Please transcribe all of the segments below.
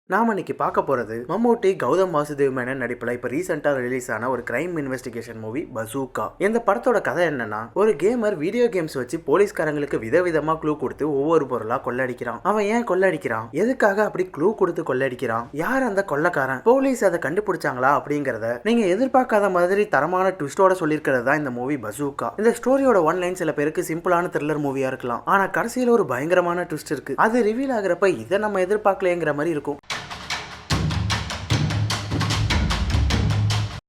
நாம இன்னைக்கு பார்க்க போறது மம்மூட்டி கௌதம் வாசுதேவ் மேனன் நடிப்புல இப்ப ரீசெண்டா ரிலீஸ் ஆன ஒரு கிரைம் இன்வெஸ்டிகேஷன் மூவி பசூக்கா. இந்த படத்தோட கதை என்னன்னா, ஒரு கேமர் வீடியோ கேம்ஸ் வச்சு போலீஸ்காரங்களுக்கு விதவிதமா க்ளூ கொடுத்து ஒவ்வொரு பொருளா கொள்ளடிக்கிறான். அவன் ஏன் கொள்ளடிக்கிறான், எதுக்காக அப்படி க்ளூ கொடுத்து கொள்ளடிக்கிறான், யார் அந்த கொள்ளக்காரன், போலீஸ் அதை கண்டுபிடிச்சாங்களா அப்படிங்கறத நீங்க எதிர்பார்க்காத மாதிரி தரமான ட்விஸ்டோட சொல்லியிருக்கிறது தான் இந்த மூவி பசூக்கா. இந்த ஸ்டோரியோட ஒன் லைன் சில பேருக்கு சிம்பிளான த்ரில்லர் மூவியா இருக்கலாம், ஆனா கடைசியில ஒரு பயங்கரமான ட்விஸ்ட் இருக்கு. அது ரிவீல் ஆகிறப்ப இதை நம்ம எதிர்பார்க்கலங்கிற மாதிரி இருக்கும்.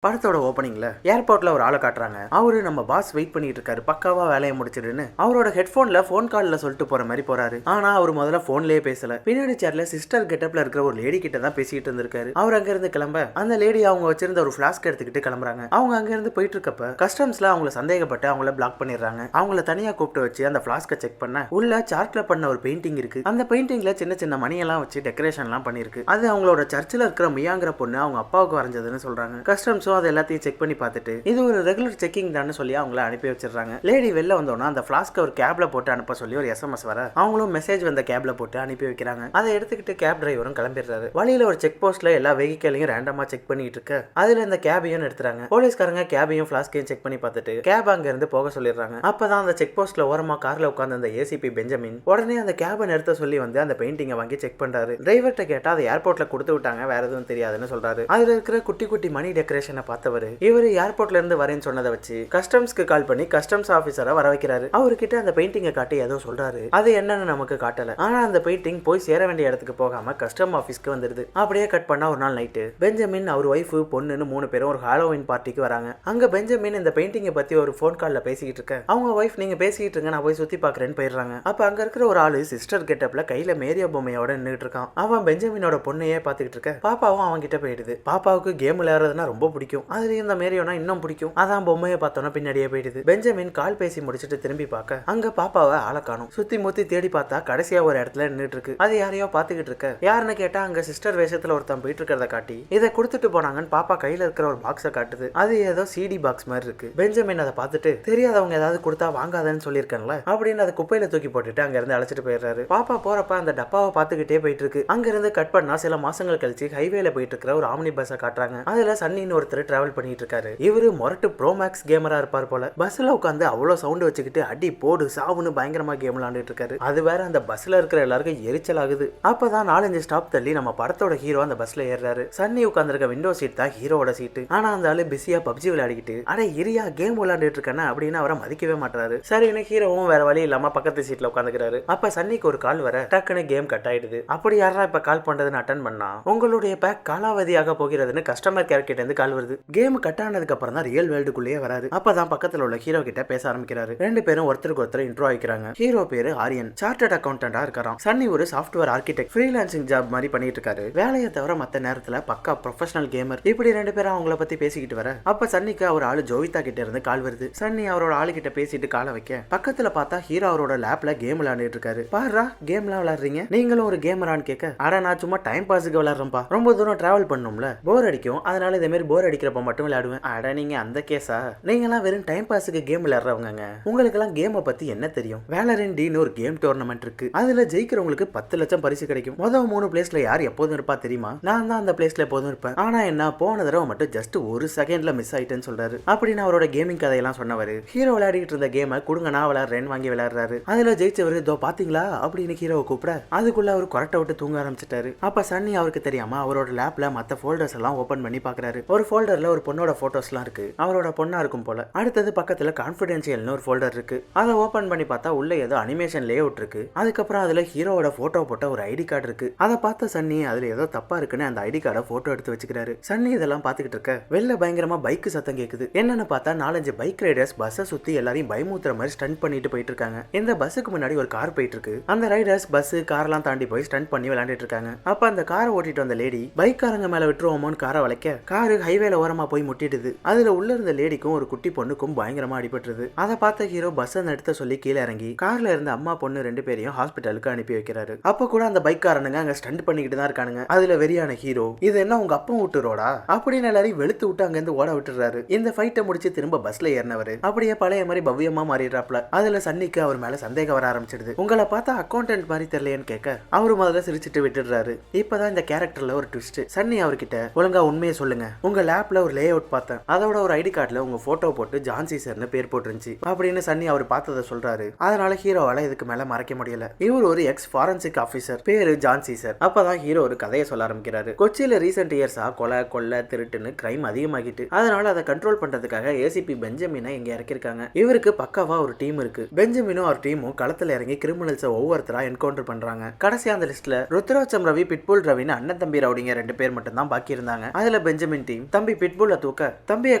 படத்தோட ஓப்பனிங்ல ஏர்போர்ட்ல ஒரு ஆளை காட்டுறாங்க. அவரு நம்ம பாஸ் வெயிட் பண்ணிட்டு இருக்காரு, பக்காவா வேலையை முடிச்சிடுன்னு அவரோட ஹெட்போன்ல போன் கால்ல சொல்லிட்டு போற மாதிரி போறாரு. ஆனா அவர் முதல்ல போன்லயே பேசல, பின்னாடி சேர்ல சிஸ்டர் கெட்டப்ல இருக்கிற ஒரு லேடி கிட்ட தான் பேசிட்டு இருந்திருக்காரு. அவர் அங்க இருந்து கிளம்ப அந்த லேடி அவங்க வச்சிருந்த ஒரு பிளாஸ்க் எடுத்துக்கிட்டு கிளம்புறாங்க. அவங்க அங்க இருந்து போயிட்டு இருக்கப்ப கஸ்டம்ஸ்ல அவங்களை சந்தேகப்பட்டு அவங்கள பிளாக் பண்ணிடுறாங்க. அவங்கள தனியா கூப்பிட்டு வச்சு அந்த பிளாஸ்க செக் பண்ண உள்ள சார்ட்ல பண்ண ஒரு பெயிண்டிங் இருக்கு. அந்த பெயிண்டிங்ல சின்ன சின்ன மணியெல்லாம் வச்சு டெக்கரேஷன் எல்லாம் பண்ணிருக்கு. அது அவங்களோட சர்ச்சில் இருக்கிற மியாங்கிற பொண்ணு அவங்க அப்பாவுக்கு வரைஞ்சதுன்னு சொல்றாங்க. கஸ்டம்ஸ் அது எல்லாத்தையும் செக் பண்ணி பார்த்துட்டு இது ஒரு ரெகுலர் செக்கிங் தான் சொல்லி அவங்கள அனுப்பி வச்சிடறாங்க. லேடி வெளில வந்தோன்னா அந்த பிளாஸ்க் ஒரு கேப்ல போட்டு அனுப்ப சொல்லி ஒரு எஸ்எம்எஸ் வர அவங்களும் மெசேஜ் வந்த கேப்ல போட்டு அனுப்பி வைக்கிறாங்க. அதை எடுத்துக்கிட்டு கேப் டிரைவரும் கிளம்பிடுறாரு. வழியில ஒரு செக் போஸ்ட்ல எல்லா வெஹிக்கலையும் ரேண்டமா செக் பண்ணிட்டு இருக்க அதுல இந்த கேபையும் எடுத்துறாங்க. போலீஸ்காரங்க கேபையும் பிளாஸ்கையும் செக் பண்ணி பார்த்துட்டு கேப் அங்க இருந்து போக சொல்லிடுறாங்க. அப்பதான் அந்த செக் போஸ்ட்ல ஓரமா கார்ல உட்கார்ந்து அந்த ஏசிபி பெஞ்சமின் உடனே அந்த கேபை நிறுத்த சொல்லி வந்து அந்த பெயிண்டிங்கை வாங்கி செக் பண்றாரு. டிரைவர்கிட்ட கேட்டா அதை ஏர்போர்ட்ல கொடுத்து விட்டாங்க, வேற எதுவும் தெரியாதுன்னு சொல்றாரு. அதுல இருக்கிற குட்டி குட்டி மணி டெக்கரேஷனை பார்த்தவர் இவரு ஏர்போர்ட்ல இருந்து வரேன்னு சொன்னதை வச்சு கஸ்டம்ஸ்க்கு கால் பண்ணி கஸ்டம்ஸ் ஆபீசரை வர வைக்கிறாரு. அவர்கிட்ட அந்த பெயிண்டிங்கை காட்டி ஏதோ சொல்றாரு. அது என்னன்னு நமக்கு காட்டல. ஆனா அந்த பெயிண்டிங் போய் சேர வேண்டிய இடத்துக்கு போகாம கஸ்டம் ஆபீஸ்க்கு வந்துருது. அப்படியே கட் பண்ணா ஒரு நாள் நைட்டு பெஞ்சமின் அவர் ஒய்ஃப் பொண்ணுன்னு 3 பேரும் ஒரு ஹாலோவின் பார்ட்டிக்கு வராங்க. அங்க பெஞ்சமின் இந்த பெயிண்டிங்கை பத்தி ஒரு போன் கால்ல பேசிக்கிட்டு இருக்க அவங்க ஒய்ஃப் நீங்க பேசிக்கிட்டு இருங்க, நான் போய் சுத்தி பாக்குறேன்னு போயிடுறாங்க. அப்ப அங்க இருக்கிற ஒரு ஆளு சிஸ்டர் கெட்டப்ல கையில மேரியோ பொம்மையோட நின்றுட்டு இருக்கான். அவன் பெஞ்சமினோட பொண்ணையே பாத்துக்கிட்டு இருக்க பாப்பாவும் அவன் கிட்ட போயிடுது. பாப்பாவுக்கு கேம் விளையாடுறதுனா ரொம்ப பிடிக்கும், அதுலயும் இந்த மேரியோனா இன்னும் பிடிக்கும். அதான் பொம்மையை பார்த்தோன்னா பின்னாடியே போயிடுது. பெஞ்சமின் கால் பேசி முடிச்சுட்டு திரும்பி பார்க்க அங்க பாப்பாவை ஆளை காணும். சுத்தி முத்தி தேடி பார்த்தா கடைசியா ஒரு இடத்துல நின்றுட்டு இருக்கு. அது யாரையோ பாத்துக்கிட்டு இருக்க. யாருன்னு கேட்டா அங்க சிஸ்டர் வேஷத்துல ஒருத்தன் போயிட்டு இருக்கிறத காட்டி இதை கொடுத்துட்டு போனாங்கன்னு பாப்பா கையில இருக்கிற ஒரு பாக்ஸை காட்டுது. அது ஏதோ சிடி பாக்ஸ் மாதிரி இருக்கு. பெஞ்சமின் அதை பார்த்துட்டு தெரியாதவங்க ஏதாவது கொடுத்தா வாங்காதன்னு சொல்லியிருக்கேன்ல அப்படின்னு அதை குப்பையில தூக்கி போட்டுட்டு அங்க இருந்து அழைச்சிட்டு போயிடுறாரு. பாப்பா போறப்ப அந்த டப்பாவை பார்த்துக்கிட்டே போயிட்டு இருக்கு. அங்க இருந்து கட் பண்ணா சில மாசங்கள் கழிச்சு ஹைவேல போயிட்டு இருக்கிற ஒரு ஆம்னி பஸ்ஸை காட்டுறாங்க. அதுல சன்னின்னு ஒருத்தர் டிராவல் பண்ணிட்டு இருக்காரு. இவரு மொரட்டு ப்ரோமேக்ஸ் கேமரா இருப்பார் போல. பஸ்ல உட்காந்து அவ்வளவு சவுண்ட் வச்சுக்கிட்டு அடி போடு சாவுன்னு பயங்கரமா கேம் விளையாண்டுட்டு இருக்காரு. அது வேற அந்த பஸ்ல இருக்கிற எல்லாருக்கும் எரிச்சல் ஆகுது. அப்பதான் 4-5 ஸ்டாப் தள்ளி நம்ம படத்தோட ஹீரோ அந்த பஸ்ல ஏறாரு. சன்னி உட்காந்துருக்க விண்டோ சீட் தான் ஹீரோட சீட்டு. ஆனா அந்த ஆளு பிஸியா பப்ஜி விளையாடிக்கிட்டு அட இரியா கேம் விளையாண்டுட்டு இருக்கேன்னா அப்படின்னு அவரை மதிக்கவே மாட்டாரு. சரின்னு ஹீரோவும் வேற வழி இல்லாம பக்கத்து சீட்ல உட்காந்துக்கிறாரு. அப்ப சன்னிக்கு ஒரு கால் வர டக்குன்னு கேம் கட் ஆயிடுது. அப்படி யாரா இப்ப கால் பண்றதுன்னு அட்டன் பண்ணா உங்களுடைய பேக் காலாவதியாக போகிறதுன்னு கஸ்டமர் கேர் கிட்ட இருந்து கால் வருது. கேம் கட் ஆனதுக்கு அப்புறம் தான் ரியல் வேர்ல்டுக்குள்ளேயே வராரு. அப்பதான் பக்கத்துல உள்ள ஹீரோ கிட்ட பேச ஆரம்பிக்கிறாரு. 2 பேரும் ஒருத்தருக்கு ஒருத்தர் இன்ட்ரோ ஆயிக்கிறாங்க. ஹீரோ பேரு ஆரியன், சார்ட்டர்ட் அக்கௌண்டண்டா இருக்காராம். சன்னி ஒரு சாஃப்ட்வேர் ஆர்கிடெக்ட், ஃப்ரீலான்சிங் ஜாப் மாதிரி பண்ணிட்டு இருக்காரு. வேலையை தவிர மத்த நேரத்துல பக்கா ப்ரொஃபஷனல் கேமர். இப்படி 2 பேரும் அவங்கள பத்தி பேசிக்கிட்டு வர அப்ப சன்னிக்கு அவர் ஆளு ஜோவிதா கிட்ட இருந்து கால் வருது. சன்னி அவரோட ஆளு கிட்ட பேசிட்டு காலை வைக்க பக்கத்துல பார்த்தா ஹீரோ அவரோட லேப்ல கேம் விளையாண்டுட்டு இருக்காரு. பாருடா கேம்லாம் விளையாடுறீங்க, நீங்களும் ஒரு கேமரான்னு கேட்க அட நான் சும்மா டைம் பாஸுக்கு விளையாடுறேன்ப்பா, ரொம்ப தூரம் டிராவல் பண்ணும்ல போர் அடிக்கும், அதனால இதே மாதிரி போர் அடிக்கிறப்ப மட்டும் விளையாடுவேன். அட நீங்க அந்த கேஸா, நீங்களாம் வெறும் டைம் பாஸுக்கு கேம் விளையாடுறவங்க, உங்களுக்கெல்லாம் கேமை பத்தி என்ன தெரியும்? வேலரண்டின்னு ஒரு கேம் டோர்னமெண்ட் இருக்கு, அதுல ஜெயிக்கிறவங்களுக்கு 10 லட்சம் பரிசு கிடைக்கும். முதல் 3 பிளேஸ்ல யார் எப்போதும் இருப்பா தெரியுமா? நான் தான் அந்த பிளேஸ்ல எப்போதும் இருப்பேன். ஆனா என்ன போன தடவை மட்டும் ஜஸ்ட் ஒரு செகண்ட்ல மிஸ் ஆயிட்டேன்னு சொல்றாரு. அப்படின்னு அவரோட கேமிங் கதையெல்லாம் சொன்னவர் ஹீரோ விளையாடிட்டு இருந்த கேமை கொடுங்க நான் விளையாடுறேன்னு வாங்கி விளையாடுறாரு. அதுல ஜெயிச்சவர் இதோ பாத்தீங்களா அப்படின்னு ஹீரோவை கூப்பிட அதுக்குள்ள அவர் கொரட்டை விட்டு தூங்க ஆரம்பிச்சிட்டாரு. அப்ப சன்னி அவருக்கு தெரியாம அவரோட லேப்ல மத்த ஃபோல்டர்ஸ் எல்லாம் ஓபன் பண்ணி பாக்குறாரு. ஒரு ஃபோல்டர்ல ஒரு பொண்ணோட போட்டோஸ் எல்லாம் இருக்கு, அவரோட பொண்ணா இருக்கும் போல. அடுத்தது பக்கத்துல கான்ஃபிடென்ஷியல்னு ஒரு ஃபோல்டர் இருக்கு. அதை ஓபன் பண்ணி பார்த்தா உள்ள ஏதோ அனிமேஷன் லேஅவுட் இருக்கு. அதுக்கப்புறம் அதுல ஹீரோவோட போட்டோ போட்ட ஒரு ஐடி கார்டு இருக்கு. அதை பார்த்த சன்னி அதுல ஏதோ தப்பா இருக்குன்னு அந்த ஐடி கார்டை போட்டோ எடுத்து வச்சுக்கிறாரு. சன்னி இதெல்லாம் பாத்துக்கிட்டு இருக்க வெளில பயங்கரமா பைக் சத்தம் கேக்குது. என்னன்னு பார்த்தா 4-5 பைக் ரைடர்ஸ் பஸ்ஸை சுத்தி எல்லாரையும் பயமுத்துற மாதிரி ஸ்டண்ட் பண்ணிட்டு போயிட்டு இருக்காங்க. இந்த பஸ்ஸுக்கு முன்னாடி ஒரு கார் போயிட்டு இருக்கு. அந்த ரைடர்ஸ் பஸ் கார்லாம் தாண்டி போய் ஸ்டண்ட் பண்ணி விளையாண்டுட்டு இருக்காங்க. அப்ப அந்த காரை ஓட்டிட்டு வந்த லேடி பைக்காரங்க மேல விட்டுருவோமோன்னு காரை வளைக்க காரு ஹைவேல மேல ஓரமா போய் முட்டிடுது. அதுல உள்ள இருந்த லேடிக்கும் ஒரு குட்டி பொண்ணுக்கும் பயங்கரமா அடிபட்டுருது. அதை பார்த்த ஹீரோ பஸ் நிறுத்த சொல்லி கீழே இறங்கி கார்ல இருந்த அம்மா பொண்ணு 2 பேரையும் ஹாஸ்பிட்டலுக்கு அனுப்பி வைக்கிறாரு. அப்ப கூட அந்த பைக் காரனுங்க அங்க ஸ்டண்ட் பண்ணிக்கிட்டு தான் இருக்கானுங்க. அதுல வெறியான ஹீரோ இது என்ன உங்க அப்பா விட்டு ரோடா அப்படின்னு எல்லாரையும் வெளுத்து விட்டு அங்க இருந்து ஓட விட்டுறாரு. இந்த ஃபைட்டை முடிச்சு திரும்ப பஸ்ல ஏறினவரு அப்படியே பழைய மாதிரி பவ்யமா மாறிடுறாப்ல. அதுல சன்னிக்கு அவர் மேல சந்தேகம் வர ஆரம்பிச்சிடுது. உங்களை பார்த்தா அக்கௌண்டன்ட் மாதிரி தெரியலையேன்னு கேட்க அவரு முதல்ல சிரிச்சிட்டு விட்டுடுறாரு. இப்பதான் இந்த கேரக்டர்ல ஒரு ட்விஸ்ட். சன்னி அவர்கிட்ட ஒழுங்கா உண்மையை சொல்லுங்க, உங்க லேப்ல ஒரு லே அவுட் பார்த்தேன், அதோட ஒரு ஐடி கார்டுல உங்க போட்டோ போட்டு ஜான்சி சார்னு பேர் போட்டுருந்துச்சு அப்படின்னு சன்னி அவர் பார்த்ததை சொல்றாரு. அதனால ஹீரோவால இதுக்கு மேல மறைக்க முடியல. இவர் ஒரு எக்ஸ் ஃபாரன்சிக் ஆபீசர், பேரு ஜான்சி சார். அப்பதான் ஹீரோ ஒரு கதையை சொல்ல ஆரம்பிக்கிறாரு. கொச்சியில ரீசெண்ட் இயர்ஸா கொலை கொள்ளை திருட்டுன்னு கிரைம் அதிகமாகிட்டு அதனால அதை கண்ட்ரோல் பண்றதுக்காக ஏசிபி பெஞ்சமினை இங்க இறக்கிருக்காங்க. இவருக்கு பக்காவா ஒரு டீம் இருக்கு. பெஞ்சமினும் அவர் டீமும் களத்துல இறங்கி கிரிமினல்ஸை ஒவ்வொருத்தரா என்கவுண்டர் பண்றாங்க. கடைசியா அந்த லிஸ்ட்ல ருத்ராட்சம் ரவி, பிட்புல் ரவின்னு அண்ணன் தம்பி ரவுடிங்க 2 பேர் மட்டும் தான் பாக்கி இருந்தாங்க. அதுல பெஞ்சமின் டீம் தம்பி பிட்புல்ல தூக்க தம்பியை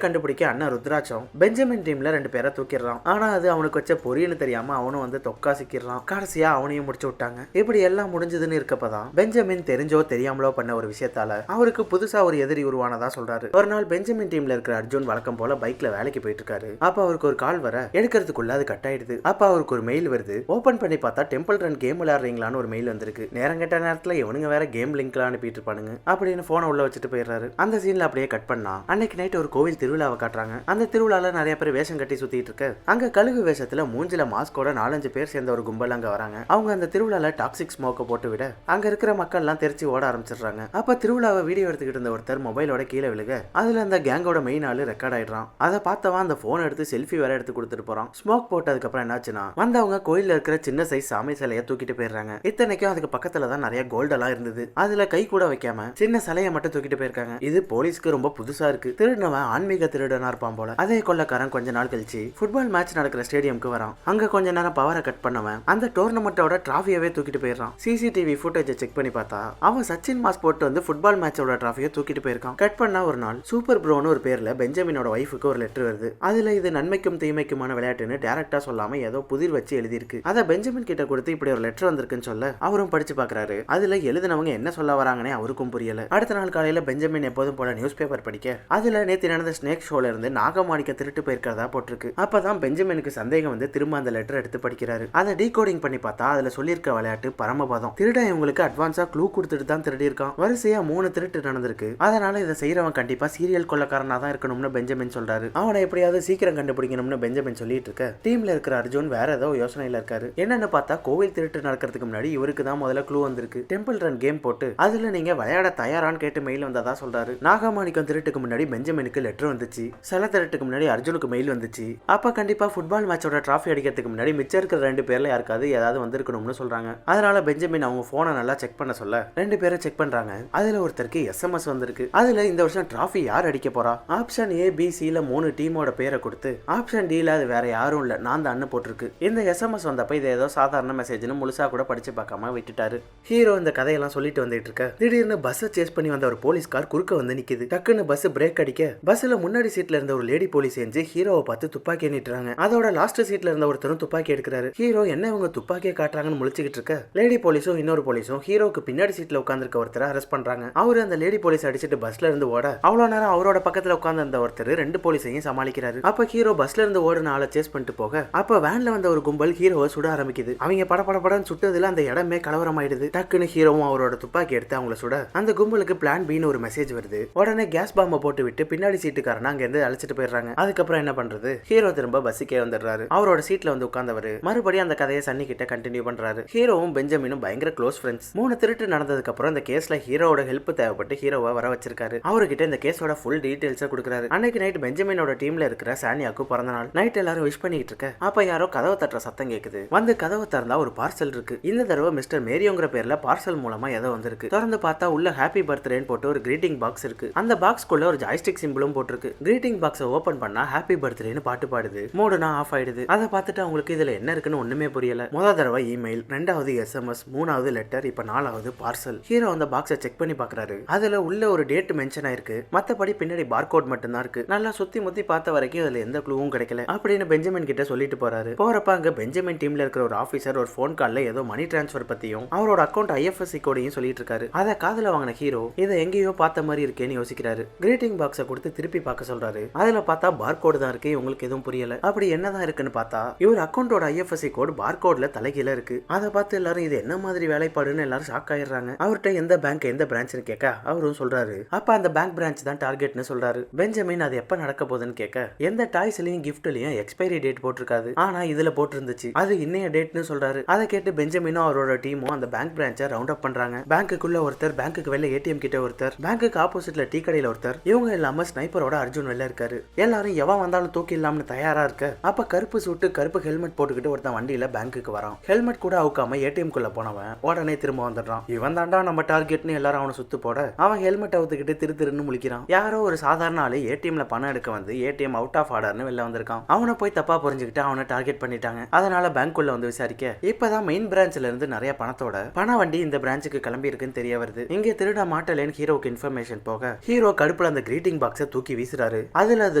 கண்டுபிடிக்க அண்ணன் ருத்ராட்சம் பெஞ்சமின் டீம்ல 2 பேரை தூக்கிடுறான். ஆனா அது அவனுக்கு வச்ச பொரியன்னு தெரியாம அவனும் வந்து தொக்கா சிக்கிறான். கடைசியா அவனையும் முடிச்சு விட்டாங்க. இப்படி எல்லாம் முடிஞ்சதுன்னு இருக்கப்பதான் பெஞ்சமின் தெரிஞ்சோ தெரியாமலோ பண்ண ஒரு விஷயத்தால அவருக்கு புதுசா ஒரு எதிரி உருவானதா சொல்றாரு. ஒரு நாள் பெஞ்சமின் டீம்ல இருக்கிற அர்ஜுன் வழக்கம் போல பைக்ல வேலைக்கு போயிட்டு இருக்காரு. அப்ப அவருக்கு ஒரு கால் வர எடுக்கிறதுக்குள்ள அது கட் ஆயிடுது. அப்ப அவருக்கு ஒரு மெயில் வருது. ஓபன் பண்ணி பார்த்தா டெம்பிள் ரன் கேம் விளையாடுறீங்களான்னு ஒரு மெயில் வந்திருக்கு. நேரம் கேட்ட நேரத்துல இவனுங்க வேற கேம் லிங்க்லாம் அனுப்பிட்டு இருப்பானுங்க அப்படின்னு போனை உள்ள வச்சுட்டு போயிடுறாரு. அந்த சீன்ல அப்படியே கட் பண்ணா அன்னைக்கு நைட் ஒரு கோவில் திருவிழாவை காட்டுறாங்க. அந்த திருவிழால நிறைய பேர் வேஷம் கட்டி சுத்திட்டு இருக்க அங்க கழுகு வேஷத்துல மூஞ்சில மாஸ்கோட 4-5 பேர் சேர்ந்த ஒரு கும்பல் அங்க வராங்க. அவங்க அந்த திருவிழால டாக்ஸிக் ஸ்மோக்கை போட்டு விட அங்க இருக்கிற மக்கள் எல்லாம் தெரிச்சு ஓட ஆரம்பிச்சிடுறாங்க. அப்ப திருவிழாவை வீடியோ எடுத்துக்கிட்டு இருந்த ஒருத்தர் மொபைலோட கீழே விழுக அதுல அந்த கேங்கோட மெயின் ஆளு ரெக்கார்ட் ஆயிடுறான். அதை பார்த்தவன் அந்த போன் எடுத்து செல்ஃபி வேற எடுத்து கொடுத்துட்டு போறான். ஸ்மோக் போட்டதுக்கு அப்புறம் என்னாச்சுன்னா வந்தவங்க கோயில்ல இருக்கிற சின்ன சைஸ் சாமி சிலையை தூக்கிட்டு போயிடுறாங்க. இத்தனைக்கும் அதுக்கு பக்கத்துல தான் நிறைய கோல்டெல்லாம் இருந்தது. அதுல கை கூட வைக்காம சின்ன சிலையை மட்டும் தூக்கிட்டு போயிருக்காங்க. இது போலீஸ்க்கு ரொம்ப புதுசா இருக்கு. திருடனவன் ஆன்மீக திருடனா இருப்பான் போல. அதே கொள்ளக்காரன் கொஞ்ச நாள் கழிச்சு ஃபுட்பால் மேட்ச் நடக்கிற ஸ்டேடியம்க்கு வரான். அங்க கொஞ்ச நேரம் பவரை கட் பண்ணவன் அந்த டோர்னமெண்டோட டிராஃபியவே தூக்கிட்டு போயிடுறான். சிசிடிவி ஃபுட்டேஜை செக் பண்ணி பார்த்தா அவன் சச்சின் மாஸ் போட்டு வந்து ஃபுட்பால் மேட்சோட டிராஃபியை தூக்கிட்டு போயிருக்கான். கட் பண்ணா ஒரு நாள் சூப்பர் ப்ரோன்னு ஒரு பேர்ல பெஞ்சமினோட வைஃபுக்கு ஒரு லெட்டர் வருது. அதுல இது நன்மைக்கும் தீமைக்குமான விளையாட்டுன்னு டைரக்டா சொல்லாம ஏதோ புதிர் வச்சு எழுதியிருக்கு. அதை பெஞ்சமின் கிட்ட கொடுத்து இப்படி ஒரு லெட்டர் வந்திருக்குன்னு சொல்ல அவரும் படிச்சு பாக்குறாரு. அதுல எழுதினவங்க என்ன சொல்ல வராங்கன்னே அவருக்கும் புரியல. அடுத்த நாள் காலையில பெஞ்சமின் எப்போதும் போல நியூஸ் பேப்பர் படிக்க அதுல நேத்து நடந்த ஸ்னேக் ஷோல இருந்து நாகமாணிக்க திருட்டு போயிருக்கிறதா போட்டிருக்கு. அப்பதான் பெஞ்சமினுக்கு சந்தேகம் வந்து திரும்ப அந்த லெட்டர் எடுத்து படிக்கிறாரு. அதை டீகோடிங் பண்ணி பார்த்தா அதுல சொல்லியிருக்க விளையாட்டு பரமபதம். திருடன் இவங்களுக்கு அட்வான்ஸா க்ளூ கொடுத்துட்டு தான் திருடி இருக்கான். வரிசையா 3 திருட்டு நடந்திருக்கு. அதனால இதை செய்யறவன் கண்டிப்பா சீரியல் கொள்ளக்காரனா தான் இருக்கணும்னு பெஞ்சமின் சொல்றாரு. அவனை எப்படியாவது சீக்கிரம் கண்டுபிடிக்கணும்னு பெஞ்சமின் சொல்லிட்டு இருக்க டீம்ல இருக்கிற அர்ஜுன் வேற ஏதோ யோசனையில இருக்காரு. என்னன்னு பார்த்தா கோவில் திருட்டு நடக்கிறதுக்கு முன்னாடி இவருக்கு தான் முதல்ல க்ளூ வந்திருக்கு. டெம்பிள் ரன் கேம் போட்டு அதுல நீங்க விளையாட தயாரான்னு கேட்டு மெயில் வந்ததா சொல்றாரு. நாகமாணிக்கம் திருட்டுக்கு முன்னாடி பெஞ்சமினுக்கு லெட்டர் வந்துச்சு. சில திருட்டுக்கு முன்னாடி அர்ஜுனுக்கு மெயில் வந்துச்சு. அப்ப கண்டிப்பா ஃபுட்பால் மேட்சோட டிராஃபி அடிக்கிறதுக்கு முன்னாடி மிச்சம் இருக்கிற 2 பேர்ல யாருக்காவது ஏதாவது வந்திருக்கணும்னு சொல்றாங்க. அதனால பெஞ்சமின் அவங்க போனை நல்லா செக் பண்ண சொல்ல 2 பேரும் செக் பண்றாங்க. அதுல ஒருத்தருக்கு SMS வந்திருக்கு. அதுல இந்த வருஷம் டிராஃபி யார் அடிக்க போறா? ஆப்ஷன் ஏ பி சில 3 டீமோட பேரை கொடுத்து ஆப்ஷன் டில அது வேற யாரும் இல்ல நான் தான் போட்டிருக்கு. இந்த SMS வந்தப்ப இது ஏதோ சாதாரண மெசேஜ்னு முழுசா கூட படிச்சு பார்க்காம விட்டுட்டாரு. ஹீரோ இந்த கதையெல்லாம் சொல்லிட்டு வந்துட்டு இருக்க திடீர்னு பஸ்ஸை சேஸ் பண்ணி வந்த ஒரு போலீஸ் கார் குறுக்க வந்து நிக்குது. டக்குன்னு பஸ் பிரேக் அடிக்க பஸ்ல முன்னாடி சீட்ல இருந்த ஒரு லேடி போலீஸ் செஞ்சு ஹீரோவை பார்த்து துப்பாக்கி எண்ணிட்டுறாங்க. அதோட லாஸ்ட் சீட்ல இருந்த ஒருத்தரும் துப்பாக்கி எடுக்கிறாரு. ஹீரோ என்ன இவங்க துப்பாக்கியை காட்டுறாங்கன்னு முழிச்சுக்கிட்டு இருக்க லேடி போலீஸும் இன்னொரு போலீஸும் ஹீரோக்கு பின்னாடி சீட்ல உட்கார்ந்திருக்க ஒருத்தரை அரெஸ்ட் பண்றாங்க. அவரு அந்த லேடி போலீஸ் அடிச்சிட்டு பஸ்ல இருந்து ஓட அவ்வளவு நேரம் அவரோட பக்கத்துல உட்கார்ந்து இருந்த ஒருத்தர் 2 போலீஸையும் சமாளிக்கிறாரு. அப்ப ஹீரோ பஸ்ல இருந்து ஓடுன ஆளை சேஸ் பண்ணிட்டு போக அப்ப வேன்ல வந்த ஒரு கும்பல் ஹீரோவை சுட ஆரம்பிக்குது. அவங்க படபடன்னு சுட்டதுல அந்த இடமே கலவரமாயிடுது. டக்குன்னு ஹீரோவும் அவரோட துப்பாக்கி எடுத்து அவங்கள சுட அந்த கும்பலுக்கு பிளான் பின்னு ஒரு மெசேஜ் வருது. உடனே கேஸ் பாம்பை போட்டு விட்டு பின்னாடி சீட்டுக்காரனா அங்க இருந்து அழைச்சிட்டு போயிடுறாங்க. அதுக்கப்புறம் என்ன பண்றது? ஹீரோ திரும்ப பஸ்ஸுக்கே வந்துடுறாரு. அவரோட சீட்ல வந்து உட்கார்ந்தவர் மறுபடியும் அந்த கதையை சன்னி கிட்ட கண்டினியூ பண்றாரு. ஹீரோவும் பெஞ்சமினும் பயங்கர க்ளோஸ் ஃப்ரெண்ட்ஸ். 3 திருட்டு நடந்ததுக்கு அப்புறம் இந்த கேஸ்ல ஹீரோவோட ஹெல்ப் தேவைப்பட்டு ஹீரோவை வர வச்சிருக்காரு. அவர்கிட்ட இந்த கேஸோட ஃபுல் டீடைல்ஸை கொடுக்குறாரு. அன்னைக்கு நைட் பெஞ்சமினோட டீம்ல இருக்கிற சானியாக்கு பிறந்த நாள். நைட் எல்லாரும் விஷ் பண்ணிட்டு இருக்க அப்ப யாரோ கதவை தட்டுற சத்தம் கேக்குது. வந்து கதவை திறந்தா ஒரு பார்சல் இருக்கு. இந்த தடவை மிஸ்டர் மேரியோங்கிற பேர்ல பார்சல் மூலமா ஏதோ வந்திருக்கு. திறந்து பார்த்தா உள்ள ஹாப்பி பர்த்டேன்னு போட்டு ஒரு கிரீட்டிங் பாக்ஸ் இருக்கு. அந்த பாக்ஸ்க்குள்ள ஒரு ஜாய்ஸ்டிக் சிம்பிளும் போட்டிருக்கு. கிரீட்டிங் பாக்ஸை ஓபன் பண்ணா ஹாப்பி பர்த்டேன்னு பாட்டு பாடுது. மோடுனா ஆஃப் ஆயிடுது. அதை பார்த்துட்டு அவங்களுக்கு இதுல என்ன இருக்குன்னு ஒண்ணுமே புரியல. முதல் தடவை இமெயில், 2வது SMS, 3வது லெட்டர், இப்ப 4வது பார்சல். ஹீரோ அந்த பாக்ஸை செக் பண்ணி பாக்குறாரு. அதுல உள்ள ஒரு டேட் மென்ஷன் ஆயிருக்கு. மத்தபடி பின்னாடி பார்கோட் மட்டும் தான் இருக்கு. நல்லா சுத்தி முத்தி பார்த்த வரைக்கும் அதுல எந்த க்ளூவும் கிடைக்கல அப்படின்னு பெஞ்சமின் கிட்ட சொல்லிட்டு போறாரு. போறப்ப அங்க பெஞ்சமின் டீம்ல இருக்கிற ஒரு ஆபீசர் ஒரு போன் கால்ல ஏதோ மணி டிரான்ஸ்ஃபர் பத்தியும் அவரோட அக்கௌண்ட் IFSC கோடையும் சொல்லிட்டு இருக்காரு. அதை காதுல வாங்கின ஹீரோ இதை எங்கேயோ பார்த்த மாதிரி இருக்கேன்னு யோசிக்கிறாரு. கிரீட்டிங் பாக்ஸை கொடுத்து திருப்பி பார்க்க சொல்றாரு. அதுல பார்த்தா பார்கோடு தான் இருக்கு. இவங்களுக்கு எதுவும் புரியல. அப்படி என்னதான் இருக்குன்னு பார்த்தா இவர் அக்கௌண்டோட IFSC கோட் பார்கோட்ல தலைகீழ இருக்கு. அதை பார்த்து எல்லாரும் இது என்ன மாதிரி வேலைப்பாடுன்னு எல்லாரும் ஷாக் ஆயிடுறாங்க. அவர்கிட்ட எந்த பேங்க் எந்த பிரான்ச்னு கேட்க அவரும் சொல்றாரு அப்ப அந்த பேங்க் பிரான்ச் தான் டார்கெட்னு சொல்றாரு. பெஞ்சமின் அது எப்ப நடக்க போகுதுன்னு கேட்க எந்த டாய்ஸ்லயும் கிஃப்ட்லயும் எக்ஸ்பைரி டேட் போட்டிருக்காது, ஆனா இதுல போட்டிருந்துச்சு, அது இன்னைய டேட்னு சொல்றாரு. அதை கேட்டு பெஞ்சமினும் அவரோட டீமும் அந்த பேங்க் பிரான்ச்சை ரவுண்ட் அப் பண்றாங்க. பேங்க்குள்ள ஒருத்தர், பேங்க்குக்கு வெளில ATM கிட்ட ஒருத்தர், பேங்க்குக்கு ஆப்போசிட்ல டீ கடையில ஒருத்தர், இவங்க இல்லாம ஸ்னைப்பரோட அர்ஜுன் வெளில இருக்காரு. எல்லாரும் எவன் வந்தாலும் தூக்கி இல்லாம தயாரா இருக்க அப்ப கருப்பு சூட்டு கருப்பு ஹெல்மெட் போட்டுக்கிட்டு ஒருத்தன் வண்டியில பேங்க்குக்கு வரான். ஹெல்மெட் கூட அவுக்காம ATM குள்ள போனவன் உடனே திரும்ப வந்துடுறான். இவன் தாண்டா நம்ம டார்கெட்னு எல்லாரும் அவனை சுத்து போட அவன் ஹெல்மெட் அவுத்துக்கிட்டு திருன்னு முழிக்கிறான். யாரோ ஒரு சாதாரண ஆளு ATMல பணம் எடுக்க வந்து ATM அவுட் ஆஃப் ஆர்டர்னு வெளில வந்திருக்கான். அவனை போய் தப்பா புரிஞ்சுக்கிட்டு அவனை டார்கெட் பண்ணிட்டாங்க. அதனால பேங்க்குள்ள வந்து விசாரிக்க இப்பதான் மெயின் பிரான்ச்ல இருந்து நிறைய பணத்தோட பண வண்டி இந்த பிரான்ச்சுக்கு கிளம்பி இருக்குன்னு தெரிய வருது. இங்க திருட மாட்டலேன்னு ஹீரோக்கு இன்ஃபர்மேஷன் போக ஹீரோ கடுப்புல அந்த கிரீட்டிங் பாக்ஸை தூக்கி வீசுறாரு. அதுல அது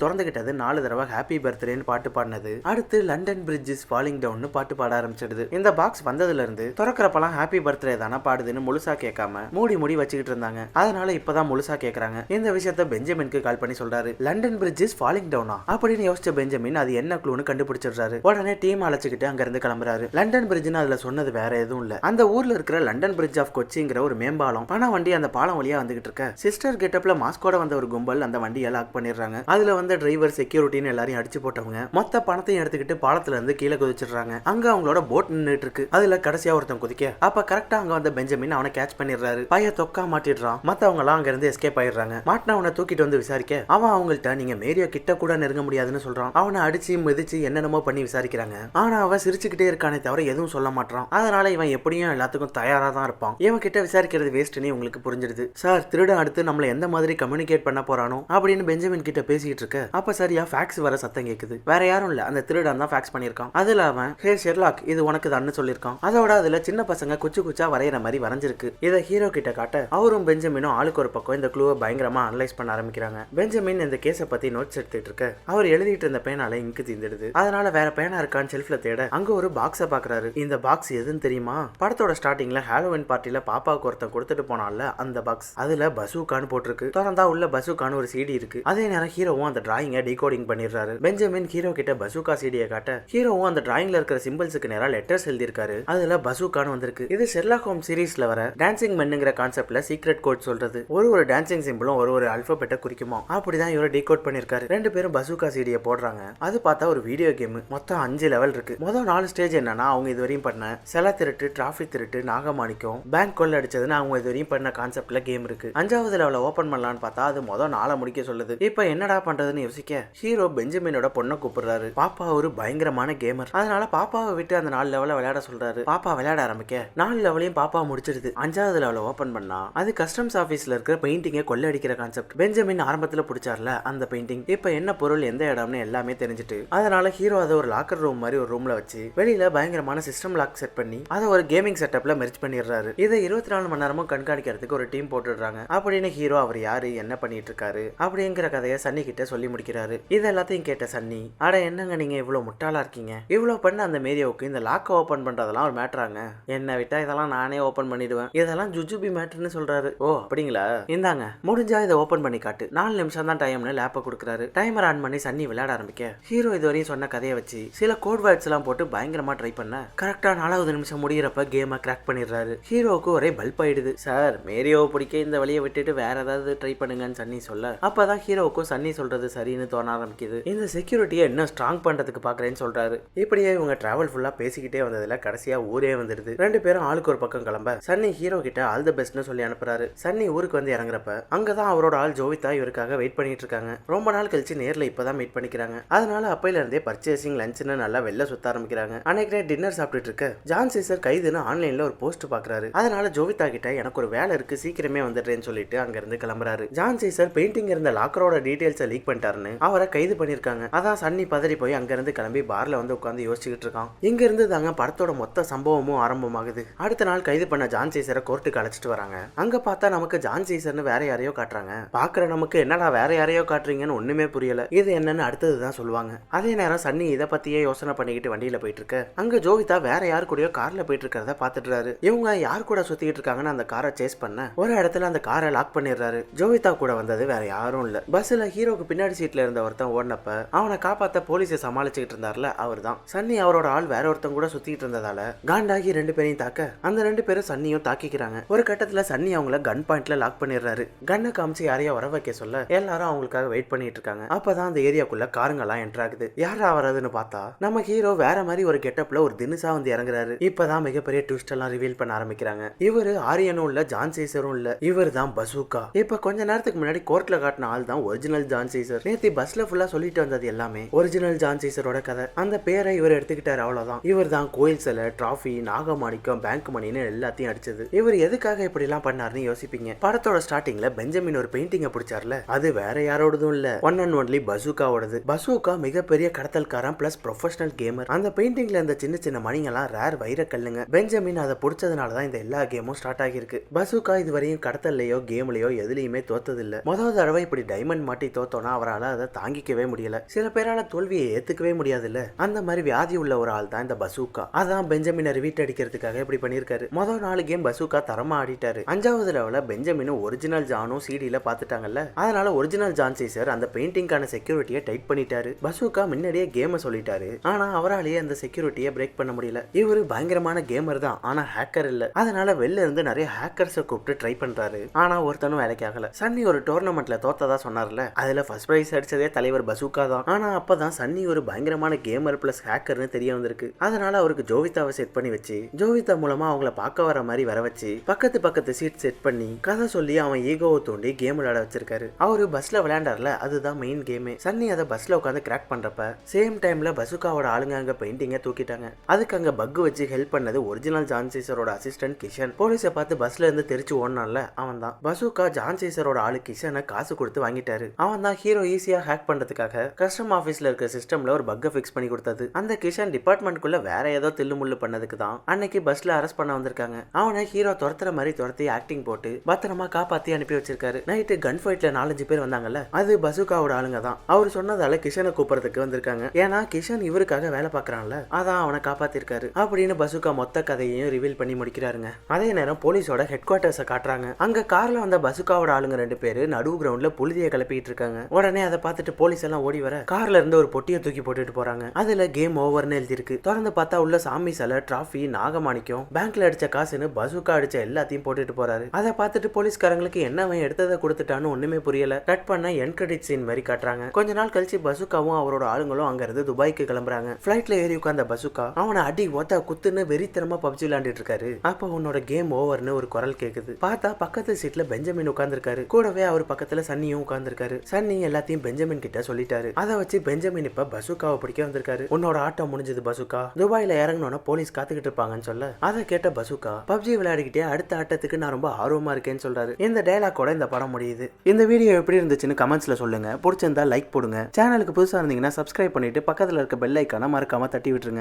திறந்துகிட்டது 4 தடவை ஹாப்பி பர்த்டேன்னு பாட்டு பாடினது. அடுத்து London bridge is falling down பாட்டு பாட ஆரம்பிச்சிடுது. இந்த பாக்ஸ் வந்ததுல இருந்து திறக்கிறப்பலாம் ஹாப்பி பர்த்டே தானே பாடுதுன்னு முழுசா கேட்காம மூடி வச்சுக்கிட்டு இருந்தாங்க. அதனால இப்பதான் முழுசா கேக்குறாங்க. இந்த விஷயத்த பெஞ்சமினுக்கு கால் பண்ணி சொல்றாரு. லண்டன் பிரிட்ஜ் இஸ் ஃபாலிங் டவுனா அப்படின்னு யோசிச்ச பெஞ்சமின் அது என்ன க்ளூன்னு கண்டுபிடிச்சிடுறாரு. உடனே டீம் அழைச்சிக்கிட்டு அங்க இருந்து கிளம்புறாரு. லண்டன் பிரிட்ஜ்னு அதுல சொன்னது வேற எதுவும் இல்ல, அந்த ஊர்ல இருக்கிற லண்டன் பிரிட்ஜ் ஆஃப் கொச்சிங்கிற ஒரு மேம்பாலம். பண வண்டி அந்த பாலம் வழியா வந்துகிட்டு இருக்க சிஸ்டர் கெட்டப்ல மாஸ்கோட வந்த ஒரு கும்பல் அந்த வண்டியை லாக் பண்ணிடுறாங்க. அதுல வந்த டிரைவர், செக்யூரிட்டின்னு எல்லாரையும் அடிச்சு போட்டவங்க மொத்த பணத்தையும் எடுத்துக்கிட்டு பாலத்துல இருந்து கீழே குதிச்சிடுறாங்க. அங்க அவங்களோட போட் நின்னுட்டு இருக்கு. அதுல கடைசியா ஒருத்தன் குதிக்க அப்ப கரெக்டா அங்க வந்த பெஞ்சமின் அவனை கேட்ச் பண்ணிடுறாரு. பைய தொக்கா மாட்டிடுறான். மத்தவங்க எல்லாம் அங்க இருந்து எஸ்கேப் ஆயிடுறாங்க. மாட்டின அவனை தூக்கிட்டு வந்து விசாரிக்க அவன் அவங்கள்ட்ட நீங்க மேரியோ கிட்ட கூட நெருங்க முடியாதுன்னு சொல்றான். அவனை அடிச்சு மிதிச்சு என்னென்னமோ பண்ணி விசாரிக்கிறாங்க. ஆனா அவன் சிரிச்சுக்கிட்டே இருக்கானே தவிர எதுவும் சொல்ல மாட்டான். அதனால இவன் எப்படியும் எல்லாத்துக்கும் தயாரா தான் இருப்பான். இவன் கிட்ட விசாரிக்கிறது வேஸ்ட்னு உங்களுக்கு புரிஞ்சிடுது. சார் திருடன் அடுத்து நம்மள எந்த மாதிரி கம்யூனிகேட் பண்ண போறானோ அப்படின்னு பெஞ்சமின் கிட்ட பேசிட்டு இருக்க அப்ப சரியா ஃபேக்ஸ் வர சத்தம் கேக்குது. வேற யாரும் இல்ல, அந்த திருடன் தான் ஃபேக்ஸ் பண்ணிருக்கான். அதுல அவன் ஹே ஷெர்லாக் இது உனக்கு தான் சொல்லிருக்கான். அதோட அதுல சின்ன பசங்க குச்சா வரைகிற மாதிரி வரைஞ்சிருக்கு. இதை ஹீரோ கிட்ட காட்ட அவரும் பெஞ்சமினும் ஆளுக்கு ஒரு பக்கம் இந்த க்ளூவை பயங்கரமா அனலைஸ் பண்ண ஆரம்பிக்கிறாங்க. பெஞ்சமின் இந்த கேஸை பத்தி நோட்ஸ் எடுத்துட்டு இருக்க அவர் எழுதிட்டு இருந்த பேனால இங்கு தீந்துடுது. அதனால வேற பேனா இருக்கான்னு செல்ஃப்ல தேட அங்க ஒரு பாக்ஸ பாக்குறாரு. இந்த பாக்ஸ் எதுன்னு தெரியுமா? படத்தோட ஸ்டார்டிங்ல ஹாலோவின் பார்ட்டில பாப்பாவுக்கு ஒருத்தன் கொடுத்துட்டு போனால அந்த பாக்ஸ். அதுல பசூகான்னு போட்டிருக்கு. திறந்தா உள்ள பசூகான்னு ஒரு CD இருக்கு. அதே நேரம் ஹீரோவும் அந்த டிராயிங்கை டீகோடிங் பண்ணிடுறாரு. பெஞ்சமின் ஹீரோ கிட்ட பசூகா CD-யை காட்ட ஹீரோவும் அந்த டிராயிங்ல இருக்கிற சிம்பிள்ஸுக்கு நேரா லெட்டர்ஸ் எழுதியிருக்காரு. அதுல பசூகான்னு வந்திருக்கு. இது ஷெர்லாக் ஹோம்ஸ் சீரிஸ்ல வர டான்சிங் மென்னுங்கிற கான்செப்ட்ல சீக்ரெட் கோட் சொல்றது. ஒரு டான்சிங் சிம்பிளும் ஒரு அல்பபெட்டை குறிக்குமா. அப்படிதான் இவரை டீகோட் பண்ணிருக்காரு. 2 பேரும் பசூகா CD-யை போடுறாங்க. அது பார்த்தா ஒரு வீடியோ கேம். மொத்தம் 5 லெவல் இருக்கு. முதல் 4 ஸ்டேஜ் என்னன்னா அவங்க இதுவரையும் பண்ண செல திருட்டு, டிராஃபிக் திருட்டு, நாகமாணிக்கம், பேங்க் கொள்ள அடிச்சதுன்னு அவங்க இதுவரையும் பண்ண கான்செப்ட்ல கேம் இருக்கு. 5வது லெவல ஓபன் பண்ணலான்னு பார்த்தா அது முதல் 4 முடிக்க சொல்லுது. இப்ப என்னடா பண்றதுன்னு யோசிக்க ஹீரோ பெஞ்சமினோட பொண்ணை கூப்பிடுறாரு. பாப்பா ஒரு பயங்கரமான கேமர். அதனால பாப்பாவை விட்டு அந்த 4 லெவல விளையாட சொல்றாரு. பாப்பா விளையாட ஆரம்பிக்க 4 லெவலையும் பாப்பா முடிச்சிருது. 5வது லெவல ஓபன் பண்ணா அது கஸ்டம்ஸ் ஆபீஸ்ல இருக்கிற பெயிண்டிங்கை கொள்ள அடிக்கிற கான்செப்ட். பெஞ்சமின் ஆரம்பத்துல பிடிச்சார்ல அந்த பெயிண்டிங் இப்ப என்ன பொருள் எந்த இடம்னு எல்லாமே தெரிஞ்சுட்டு அதனால ஹீரோ அதை ஒரு லாக்கர் ரூம் மாதிரி ஒரு ரூம்ல வச்சு வெளியில பயங்கரமான சிஸ்டம் லாக் செட் பண்ணி அதை ஒரு கேமிங் செட்டப்ல மெர்ஜ் பண்ணிடுறாரு. இதை 24 மணி நேரமும் கண்காணிக்கிறதுக்கு ஒரு டீம் போட்டுடுறாங்க. அப்படின்னு ஹீரோ அவர் யாரு என்ன பண்ணிட்டு இருக்காரு அப்படிங்கிற கதையை சன்னி கிட்ட சொல்லி முடிக்கிறாரு. இது எல்லாத்தையும் கேட்ட சன்னி அட என்னங்க நீங்க இவ்வளவு முட்டாளா இருக்கீங்க, இவ்வளவு பண்ண அந்த மேரியோவுக்கு இந்த லாக்கை ஓபன் பண்றதெல்லாம் ஒரு மேட்டராங்க, என்ன விட்டா இதெல்லாம் நானே ஓபன் பண்ணிடுவேன், இதெல்லாம் ஜுஜுபி மேட்டர்னு சொல்றாரு. ஓ அப்படிங்களா, இந்தாங்க முடிஞ்சா இதை ஓபன் பண்ணி காட்டு, 4 நிமிஷம் தான் டைம்னு லேப்பை கொடுக்குறாரு. டைமர் ஆன் பண்ணி சன்னி விளையாட ஆரம்பிக்க ஹீரோ இதுவரையும் சொன்ன கதையை வச்சு சில கோட் வேர்ட்ஸ் எல்லாம் போட்டு பயங்கரமா ட்ரை பண்ண கரெக்டா 4வது நிமிஷம் முடிகிறப்ப கேமை கிராக் பண்ணிடுறாரு. ஹீரோவுக்கு ஒரே பல்ப் ஆயிடுது. சார் மேரியோவை பிடிக்க இந்த வழியை விட்டுட்டு வேற ஏதாவது ட்ரை பண்ணுங்கன்னு சன்னி சொல்ல அப்பதான் ஹீரோவுக்கும் சன்னி சொல்றது சரின்னு தோண ஆரம்பிக்குது. இந்த செக்யூரிட்டியை இன்னும் ஸ்ட்ராங் பண்றதுக்கு பாக்குறேன்னு சொல்றாரு. இப்படியே இவங்க டிராவல் ஃபுல்லா பேசிக்கிட்டே வந்ததுல கடைசியா ஊரே வந்துருது. 2 பேரும் ஆளுக்கு ஒரு பக்கம் கிளம்ப சன்னி ஹீரோ கிட்ட ஆல் தி பெஸ்ட்னு சொல்லி அனுப்புறாரு. சன்னி ஊருக்கு வந்து இறங்குறப்ப அங்கதான் அவரோட ஆள் ஜோவிதா இவருக்காக வெயிட் பண்ணிட்டு இருக்காங்க. ரொம்ப நாள் கழிச்சு நேர்ல இப்பதான் மீட் பண்ணிக்கிறாங்க. அதனால அப்பையில இருந்தே பர்ச்சேசிங் லஞ்ச்னு நல்லா வெளில சுத்த ஆரம்பிக்கிறாங்க. அன்னைக்கு டின்னர் சாப்பிட்டுட்டு இருக்க ஜான் சீசர் கைதுன்னு ஆன்லைன்ல ஒரு போஸ்ட் பாக்குறாரு. அதனால ஜோவிதா கிட்ட எனக்கு ஒரு வேலை இருக்கு சீக்கிரமே வந்துடுறேன்னு சொல்லிட்டு அங்க இருந்து கிளம்புறாரு. ஜான் சீசர் பெயிண்டிங் இருந்த லாக்கரோட டீடைல்ஸை லீக் பண்ணிட்டாருன்னு அவரை கைது பண்ணிருக்காங்க. அதான் சன்னி பதறி போய் அங்க இருந்து கிளம்பி பார்ல வந்து உட்காந்து யோசிச்சுட்டு இருக்கான். இங்க இருந்து தாங்க படத்தோட மொத்த சம்பவமும் ஆரம்பமாகுது. அடுத்த நாள் கைது பண்ண ஜான் சீசரை கோர்ட்டுக்கு அழைச்சிட்டு வராங்க. அங்க பார்த்தா நமக்கு ஜான் சீசர்னு வேற யாரையோ காட்டுறாங்க. பாக்குற நமக்கு என்னடா வேற யாரையோ காட்டுறீங்கன்னு ஒண்ணுமே புரியல. இது என்னன்னு அடுத்ததுதான் சொல்லுவாங்க. அதே நேரம் சன்னி இதை பத்தியே யோசனை பண்ணிக்கிட்டு வண்டியில போயிட்டு இருக்க அங்க ஜோவிதா வேற யாரு கூடயோ கார்ல போயிட்டு இருக்கிறத பாத்துட்டுறாரு. இவங்க யார் கூட சுத்திக்கிட்டு இருக்காங்கன்னு அந்த காரை சேஸ் பண்ண ஒரு இடத்துல அந்த காரை லாக் பண்ணிடுறாரு. ஜோவிதா கூட வந்தது வேற யாரும் இல்ல. பஸ்ல ஹீரோக்கு பின்னாடி சீட்ல இருந்த ஒருத்தன் ஓடினப்ப அவனை காப்பாத்த போலீஸை சமாளிச்சுக்கிட்டு இருந்தார்ல அவர் தான். சன்னி அவரோட ஆள் வேற ஒருத்தன் கூட சுத்திட்டு இருந்ததால காண்டாகி 2 பேரையும் தாக்க அந்த 2 பேரும் சன்னியும் தாக்கிக்கிறாங்க. ஒரு கட்டத்துல சன்னி அவங்கள கன் பாயிண்ட்ல லாக் பண்ணிடுறாரு. கண்ணை காமிச்சு யாரையா வர வைக்க சொல்ல எல்லாரும் அவங்களுக்காக வெயிட் பண்ணிட்டு இருக்காங்க. அப்பதான் அந்த ஏரியாக்குள்ள காருங்கெல்லாம் என்டர் ஆகுது. யாரா வரதுன்னு பார்த்தா நம்ம ஹீரோ வேற மாதிரி ஒரு கெட்டப்ல ஒரு தினுசா வந்து இறங்குறாரு. இப்பதான் மிகப்பெரிய ட்விஸ்ட் எல்லாம் ரிவீல் பண்ண ஆரம்பிக்கிறாங்க. இவரு ஆரியனும் இல்ல ஜான் சீசரும் இல்ல, இவர் தான் பசூக்கா. இப்ப கொஞ்ச நேரத்துக்கு முன்னாடி கோர்ட்ல காட்டின ஆள் தான் ஒரிஜினல் ஜான் சீசர். நேத்து பஸ்ல ஃபுல்லா சொல்லிட்டு வந்தது எல்லாமே ஒரிஜினல் ஜான் சீசரோட கதை. அந்த பேரை இவர் எடுத்துக்கிட்டாரு, அவ்வளவுதான். இவர் தான் கோயில் சிலை, டிராஃபி, நாகமாணிக்கம், பேங்க் மணின்னு எல்லாத்தையும் அடிச்சது. இவர் எதுக்காக இப்படி எல்லாம் பண்ணாருன்னு யோசிப்பீங்க. படத்தோட ஸ்டார்டிங்ல பெஞ்சமின் ஒரு பெயிண்டிங்க பிடிச்சார்ல, அது வேற யாரோடதும் இல்ல, ஒன் அண்ட் ஒன்லி பசூக்காவோடது. பசூக்கா மிகப்பெரிய கடத்தல்காரன் பிளஸ் ப்ரொஃபஷனல் கேமர். அந்த பெயிண்டிங்ல இந்த சின்ன சின்ன மணிங்கெல்லாம் ரேர் வைரக்கல்லுங்க. பெஞ்சமின் அதை பிடிச்சதுனாலதான் இந்த எல்லா கேமும் ஸ்டார்ட் ஆகிருக்கு. பசூக்கா இதுவரையும் கடத்தல்லையோ கேம்லயோ எதுலயுமே தோத்தது இல்ல. முதல் தடவை இப்படி டைமண்ட் மாட்டி தோத்தோன்னா அவரால் அதை தாங்கிக்கவே முடியல. சில பேரால தோல்வியை ஏத்துக்கவே முடியாது இல்ல, அந்த மாதிரி வியாதி உள்ள ஒரு ஆள் தான் இந்த பசூக்கா. அதான் பெஞ்சமினை ரிவீட் அடிக்கிறதுக்காக இப்படி பண்ணிருக்காரு. முதல் 4 கேம் பசூக்கா தரமா ஆடிட்டாரு. 5வது லெவல பெஞ்சமினும் ஒரிஜினல் ஜானும் சிடில பாத்துட்டாங்கல்ல, அதனால ஒரிஜினல் ஜான் சீசர் அந்த பெயிண்டிங்கான செக்யூரிட்டியை டைட் பண்ணிட்டாரு. பசூக்கா முன்னாடியே கேம சொல்லிட்டாரு, ஆனா அவராலேயே அந்த செக்யூரிட்டியை பிரேக் பண்ண முடியல. இவரு பயங்கரமான கேமர் தான், ஆனா ஹேக்கர் இல்ல. அதனால வெளில இருந்து நிறைய ஹேக்கர்ஸை கூப்பிட்டு ட்ரை பண்றாரு, ஆனா ஒருத்தனும் வேலைக்கு ஆகல. சன்னி ஒரு டோர்னமெண்ட்ல தோத்ததா சொன்னார்ல, அதுல ஃபர்ஸ்ட் பிரைஸ் அடிச்சதே தலைவர் பசூக்கா தான். ஆனா அப்பதான் சன்னி ஒரு பயங்கரமான கேமர் பிளஸ் ஹேக்கர்னு தெரிய வந்திருக்கு. அதனால அவருக்கு ஜோவிதாவை செட் பண்ணி வச்சு ஜோவிதா மூலமா அவங்கள பார்க்க வர மாதிரி வர வச்சு பக்கத்து சீட் செட் பண்ணி கதை சொல்லி அவன் ஈகோவை தூண்டி கேம் விளையாட வச்சிருக்காரு. அவரு பஸ்ல விளையாண்டார்ல, அதுதான் மெயின் கேமே. சன்னி அதை பஸ்ல உட்காந்து கிராக் பண்றப்ப சேம் டைம்ல பசூக்காவோட ஆளுங்க அங்க பெயிண்டிங்க தூக்கிட்டாங்க. அதுக்கு அங்க பக் வச்சு ஹெல்ப் பண்ணது ஒரிஜினல் ஜான் சீசரோட அசிஸ்டன்ட் கிஷன். போலீஸை பார்த்து பஸ்ல இருந்து தெரிச்சு ஓடனான்ல அவன் தான். பசூக்கா ஜான் சீசரோட ஆளு கிஷனை காசு கொடுத்து வாங்கிட்டாரு. அவன் தான் ஹீரோ ஈஸியா ஹேக் பண்றதுக்காக கஸ்டம் ஆபீஸ்ல இருக்க சிஸ்டம்ல ஒரு பக்கை ஃபிக்ஸ் பண்ணி கொடுத்தது. அந்த கிஷன் டிபார்ட்மெண்ட்குள்ள வேற ஏதோ தில்லுமுள்ளு பண்ணதுக்கு தான் அன்னைக்கு பஸ்ல அரெஸ்ட் பண்ண வந்திருக்காங்க. அவனை ஹீரோ துரத்துற மாதிரி துரத்தி ஆக்டிங் போட்டு பத்திரமா காப்பாத்தி அனுப்பி வச்சிருக்காரு. நைட்டு கன் ஃபைட்ல 4-5 பேர் வந்தாங்கல்ல, அது பசூக்காவோட ஆளுங்க தான். அவர் சொன்னதால கிஷனை கூப்பிடுறதுக்கு வந்திருக்காங்க. ஏன்னா கிஷன் இவருக்காக வேலை பாக்குறான்ல, அதான் அவனை காப்பாத்திருக்காரு அப்படின்னு பசூக்கா மொத்த கதையையும் ரிவீல் பண்ணி முடிக்கிறாருங்க. அதே நேரம் போலீஸோட ஹெட் குவார்டர்ஸை காட்டுறாங்க. அங்க கார்ல வந்த பசூக்காவோட ஆளுங்க 2 பேரு நடுவு கிரவுண்ட்ல புழுதியை கிளப்பிட்டு இருக்காங்க. உடனே அதை பார்த்துட்டு போலீஸ் எல்லாம் ஓடி வர கார்ல இருந்து ஒரு பொட்டியை தூக்கி போட்டுட்டு போறாங்க. அதுல கேம் ஓவர்னு எழுதிருக்கு. திறந்து பார்த்தா உள்ள சாமி சிலை, டிராஃபி, நாகமாணிக்கம், பேங்க்ல அடிச்ச காசுன்னு பசூக்கா அடிச்ச எல்லாத்தையும் போட்டுட்டு போறாரு. அதை பார்த்துட்டு போலீஸ்காரங்களுக்கு என்ன அவன் எடுத்ததை கொடுத்துட்டான்னு ஒண்ணுமே புரியல. கட் பண்ண என் கிரெடிட் சீன் மாதிரி காட்டுறாங்க. கொஞ்ச நாள் கழிச்சு பசூக்காவும் அவரோட ஆளுங்களும் அங்க இருந்து துபாய்க்கு கிளம்புறாங்க. பிளைட்ல ஏறி உட்கார்ந்த பசூக்கா அவனை அடி ஒத்த குத்துன்னு வெறித்தனமா பப்ஜி விளையாண்டுட்டு இருக்காரு. அப்ப உன்னோட கேம் ஓவர்னு ஒரு குரல் கேக்குது. பார்த்தா பக்கத்து சீட்ல பெஞ்சமின் உட்கார்ந்துருக்காரு. கூடவே அவர் பக்கத்துல சன்னியும் உட்கார்ந்துருக்காரு. சன்னி எல்லாத்தையும் பெஞ்சமின் கிட்ட சொல்லிட்டாரு. அதை வச்சு பெஞ்சமின் இப்ப பசூக்காவை பிடிக்க வந்திருக்காரு. உன்னோட ஆட்டம் முடிஞ்சது பசூக்கா, துபாயில இறங்கணும்னா போலீஸ் காத்துக்கிட்டு இருப்பாங்கன்னு சொல்ல அதை கேட்ட பசூக்கா பப்ஜி விளையாடிக்கிட்டே அடுத்த ஆட்டத்துக்கு நான் ரொம்ப ஆர்வமா இருக்கேன்னு சொல்றாரு. இந்த டயலாக்கோட இந்த படம் முடியுது. இந்த வீடியோ எப்படி இருந்துச்சுன்னு கமெண்ட்ஸ்ல சொல்லுங்க. பிடிச்சிருந்தா லைக் போடுங்க. சேனலுக்கு புதுசா இருந்தீங்கன்னா சப்ஸ்கிரைப் பண்ணிட்டு பக்கத்துல இருக்க பெல் ஐக்கான மறக்காம தட்டி விட்டுருங்க.